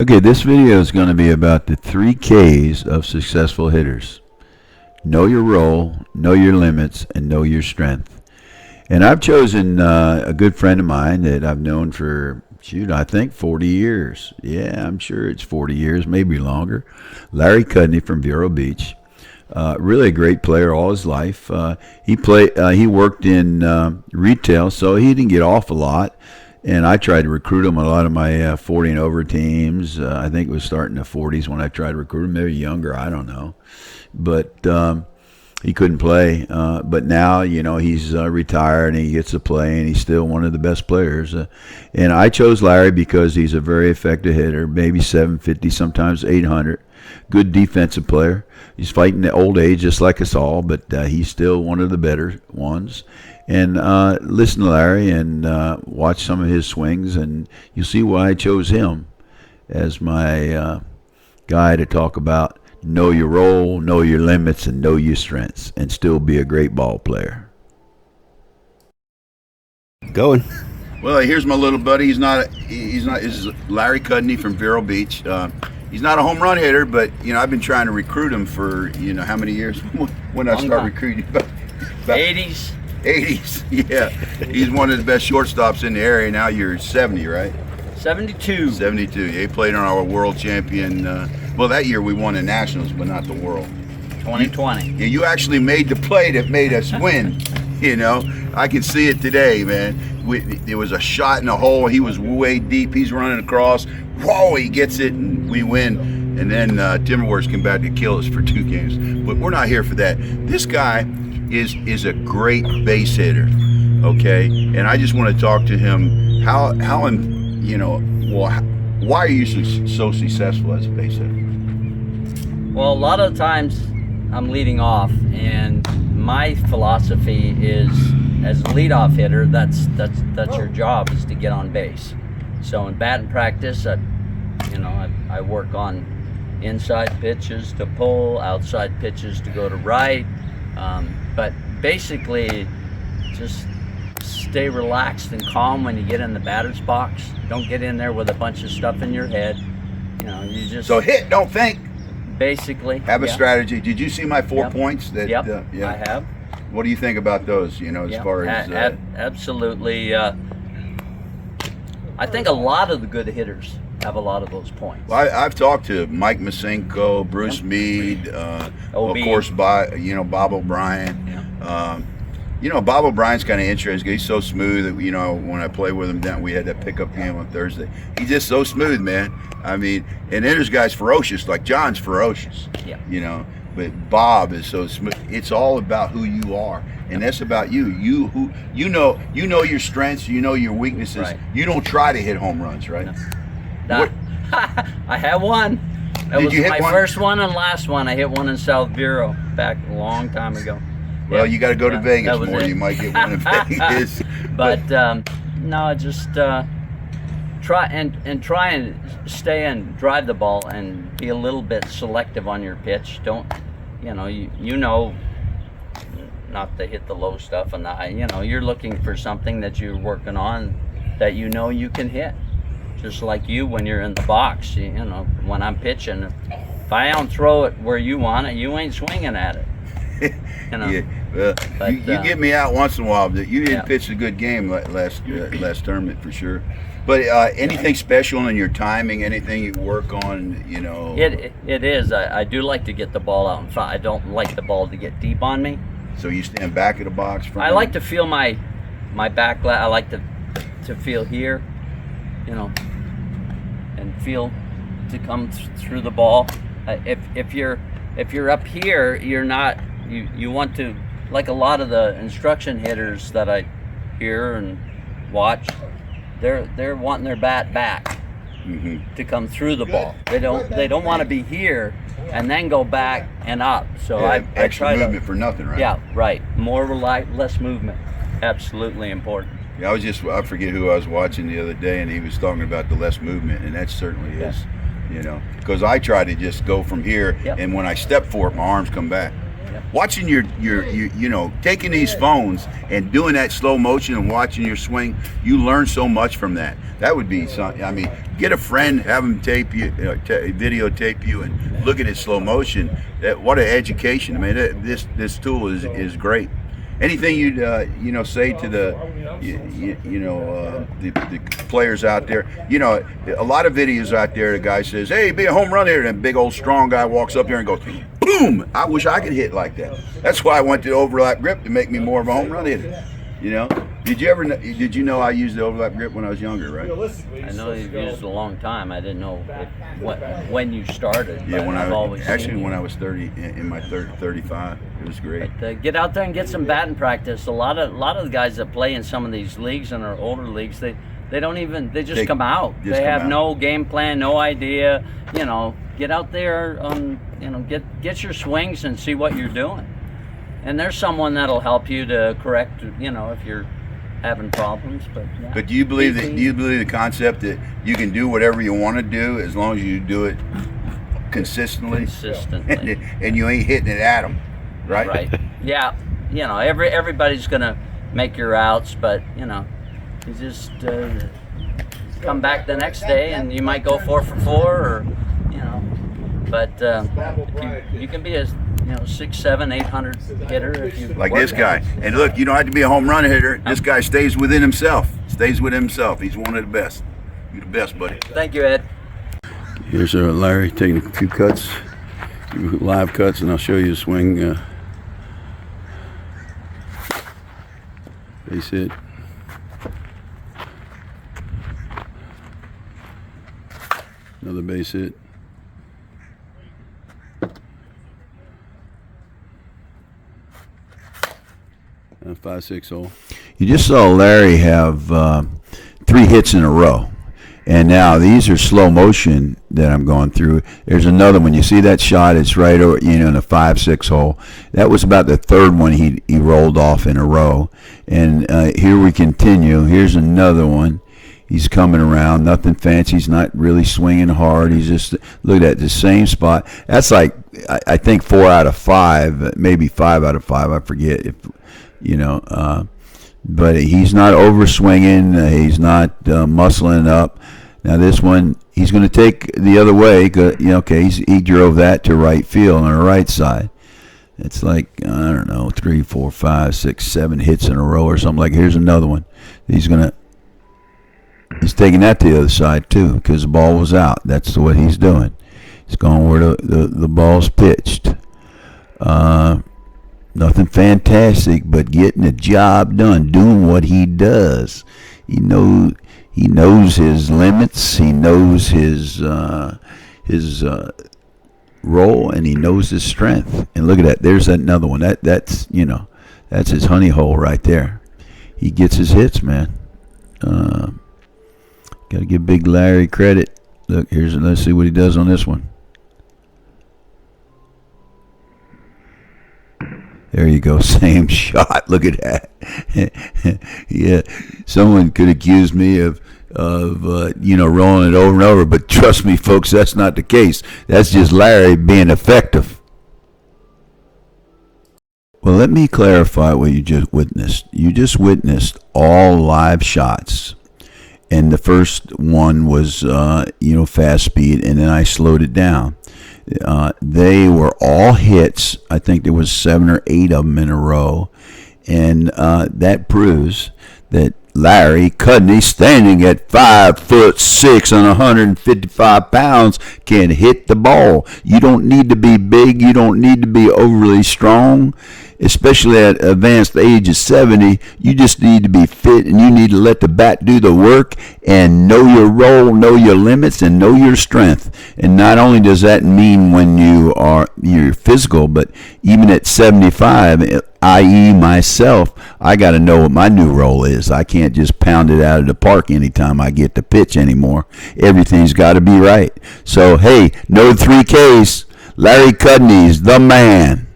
Okay, this video is going to be about the 3 Ks of successful hitters. Know your role, know your limits, and know your strength. And I've chosen a good friend of mine that I've known for, I think 40 years. Yeah, I'm sure it's 40 years, maybe longer. Larry Cudney from Vero Beach. Really a great player all his life. He worked in retail, so he didn't get off a lot. And I tried to recruit him on a lot of my 40 and over teams. I think it was starting in the 40s when I tried to recruit him, maybe younger, I don't know. But he couldn't play. But now, he's retired and he gets to play, and he's still one of the best players. And I chose Larry because he's a very effective hitter, maybe 750, sometimes 800. Good defensive player. He's fighting the old age just like us all, but he's still one of the better ones. And listen to Larry and watch some of his swings, and you'll see why I chose him as my guy to talk about know your role, know your limits, and know your strengths, and still be a great ball player. Going. Well, here's my little buddy. He's not. This is Larry Cudney from Vero Beach. He's not a home run hitter, but I've been trying to recruit him for how many years? When I start recruiting, about 80s. 80s, yeah. He's one of the best shortstops in the area. Now you're 70, right? 72. 72. Yeah, he played on our world champion. Well, that year we won the Nationals, but not the world. 2020. Yeah, you actually made the play that made us win. I can see it today, man. There was a shot in the hole. He was way deep. He's running across. Whoa, he gets it, and we win. And then Timberwolves came back to kill us for 2 games. But we're not here for that. This guy is a great base hitter, okay? And I just want to talk to him. Why are you so successful as a base hitter? Well, a lot of times I'm leading off, and my philosophy is, as a leadoff hitter, that's your job, is to get on base. So in batting practice, I work on inside pitches to pull, outside pitches to go to right. But basically, just stay relaxed and calm when you get in the batter's box. Don't get in there with a bunch of stuff in your head. You just... So hit, don't think. Basically. Have a strategy. Did you see my 4 points? I have. What do you think about those, as far as... Absolutely. I think a lot of the good hitters have a lot of those points. Well, I've talked to Mike Masenko, Bruce Mead, of course, Bob O'Brien. Yeah. Bob O'Brien's kind of interesting. He's so smooth that, when I play with him we had that pickup game on Thursday. He's just so smooth, man. I mean, and then there's guys ferocious, like John's ferocious. Yeah. But Bob is so smooth. It's all about who you are. And that's about you. You know your strengths, you know your weaknesses. Right. You don't try to hit home runs, right? No. I have one. That was my first one and last one. I hit one in South Vero back a long time ago. Well, you got to go to Vegas more. You might get one in Vegas. But no, just try and stay and drive the ball and be a little bit selective on your pitch. Don't, not to hit the low stuff and the high. You're looking for something that you're working on that you can hit. Just like you when you're in the box, when I'm pitching, if I don't throw it where you want it, you ain't swinging at it. Yeah. Well, you get me out once in a while, but you didn't pitch a good game last tournament for sure. But anything special in your timing? Anything you work on? It is. I do like to get the ball out in front. I don't like the ball to get deep on me. So you stand back of the box? I like to feel my back. I like to feel here, and feel to come through the ball. If you're up here, you're not. You want to, like a lot of the instruction hitters that I hear and watch, they're wanting their bat back to come through the ball. They don't want to be here and then go back and up. So I extra try movement for nothing, right? Yeah, right. More less movement. Absolutely important. Yeah, I forget who I was watching the other day, and he was talking about the less movement, and that certainly is, because I try to just go from here, and when I step for it, my arms come back. Watching your you know, taking these phones and doing that slow motion and watching your swing, you learn so much from that. That would be something. I mean, get a friend, have them tape you, videotape you, and look at it slow motion. What an education! I mean, this tool is great. Anything you'd you know, say to the the players out there? You know, a lot of videos out there, the guy says, "Hey, be a home run hitter," and a big old strong guy walks up there and goes, boom! I wish I could hit like that. That's why I went to the overlap grip, to make me more of a home run hitter. You know? Did you know I used the overlap grip when I was younger, right? I know you've used it a long time. I didn't know when you started. Yeah, when I've always seen when I was 30, in my 35, it was great. But, get out there and get some batting practice. A lot of the guys that play in some of these leagues and are older leagues, they don't even, they just come out. They have no game plan, no idea. You know, get out there, you know, get your swings and see what you're doing. And there's someone that'll help you to correct, you know, if you're having problems. But yeah. But do you believe the concept that you can do whatever you want to do as long as you do it consistently? And you ain't hitting it at them, right? Right. Yeah. You know, everybody's gonna make your outs, but you know, you just come back the next day and you might go 4 for 4, or you know. But you can be a 600, 700, 800 hitter if you like this guy. And look, you don't have to be a home run hitter. This guy stays within himself. He's one of the best. You're the best, buddy. Thank you, Ed. Here's Larry taking a few cuts, live cuts, and I'll show you a swing. Base hit. Another base hit. 5-6 hole. You just saw Larry have 3 hits in a row. And now these are slow motion that I'm going through. There's another one. You see that shot? It's right over, in a 5-6 hole. That was about the third one he rolled off in a row. And here we continue. Here's another one. He's coming around. Nothing fancy. He's not really swinging hard. He's just, look at the same spot. That's like, I think 4 out of 5, maybe 5 out of 5. I forget if. But he's not over swinging. He's not muscling up. Now this one, he's going to take the other way. He drove that to right field on the right side. It's like, I don't know, 3, 4, 5, 6, 7 hits in a row or something like. Here's another one. He's taking that to the other side too, because the ball was out. That's what he's doing. He's going where the ball's pitched. Nothing fantastic, but getting the job done, doing what he does. He knows his limits. He knows his role, and he knows his strength. And look at that. There's another one. That's his honey hole right there. He gets his hits, man. Got to give Big Larry credit. Look, let's see what he does on this one. There you go, same shot. Look at that. Yeah, someone could accuse me of rolling it over and over, but trust me, folks, that's not the case. That's just Larry being effective. Well, let me clarify what you just witnessed. You just witnessed all live shots. And the first one was, fast speed, and then I slowed it down. They were all hits. I think there was 7 or 8 of them in a row. And that proves that Larry Cudney, standing at 5'6" and 155 pounds, can hit the ball. You don't need to be big. You don't need to be overly strong, especially at advanced age of 70. You just need to be fit, and you need to let the bat do the work and know your role, know your limits, and know your strength. And not only does that mean when you're physical, but even at 75, i.e. myself, I got to know what my new role is. I can't just pound it out of the park anytime I get the pitch anymore. Everything's got to be right. So, hey, know the 3 Ks. Larry Cudney's the man.